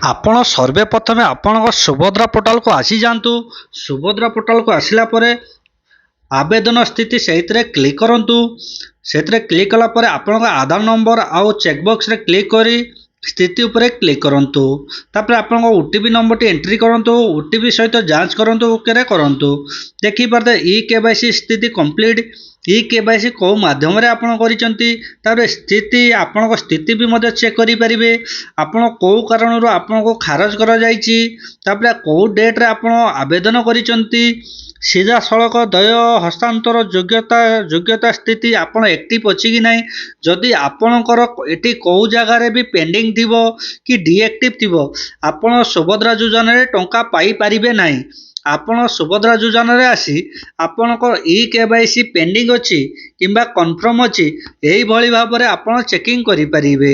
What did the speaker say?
ଆପଣ ସର୍ବପ୍ରଥମେ ଆପଣଙ୍କ ସୁଭଦ୍ରା ପୋର୍ଟାଲକୁ ଆସିଯାଆନ୍ତୁ। ସୁଭଦ୍ରା ପୋର୍ଟାଲକୁ ଆସିଲା ପରେ ଆବେଦନ ସ୍ଥିତି ସେଇଥିରେ କ୍ଲିକ୍ କରନ୍ତୁ। ସେଥିରେ କ୍ଲିକ୍ କଲା ପରେ ଆପଣଙ୍କ ଆଧାର ନମ୍ବର ଆଉ ଚେକବକ୍ସରେ କ୍ଲିକ୍ କରି ସ୍ଥିତି ଉପରେ କ୍ଲିକ୍ କରନ୍ତୁ। ତାପରେ ଆପଣଙ୍କ OTP ନମ୍ବରଟି ଏଣ୍ଟ୍ରି କରନ୍ତୁ। OTP ସହିତ ଯାଞ୍ଚ କରନ୍ତୁ, ଓକେରେ କରନ୍ତୁ। ଦେଖିପାରୁଥିବେ eKYC ସ୍ଥିତି କମ୍ପ୍ଲିଟ୍। eKYC କେଉଁ ମାଧ୍ୟମରେ ଆପଣ କରିଛନ୍ତି, ତାପରେ ସ୍ଥିତି ଆପଣଙ୍କ ସ୍ଥିତି ବି ମଧ୍ୟ ଚେକ୍ କରିପାରିବେ। ଆପଣ କେଉଁ କାରଣରୁ ଆପଣଙ୍କୁ ଖାରଜ କରାଯାଇଛି, ତାପରେ କେଉଁ ଡେଟ୍ରେ ଆପଣ ଆବେଦନ କରିଛନ୍ତି, ସିଧାସଳଖ ଦେୟ ହସ୍ତାନ୍ତର ଯୋଗ୍ୟତା ସ୍ଥିତି ଆପଣ ଆକ୍ଟିଭ୍ ଅଛି କି ନାହିଁ। ଯଦି ଆପଣଙ୍କର ଏଠି କେଉଁ ଜାଗାରେ ବି ପେଣ୍ଡିଂ ଥିବ କି ଡିଆକ୍ଟିଭ୍ ଥିବ, ଆପଣ ସୁଭଦ୍ରା ଯୋଜନାରେ ଟଙ୍କା ପାଇପାରିବେ ନାହିଁ। ଆପଣ ସୁଭଦ୍ରା ଯୋଜନାରେ ଆସି ଆପଣଙ୍କ eKYC ପେଣ୍ଡିଂ ଅଛି କିମ୍ବା କନଫର୍ମ ଅଛି, ଏହିଭଳି ଭାବରେ ଆପଣ ଚେକିଂ କରିପାରିବେ।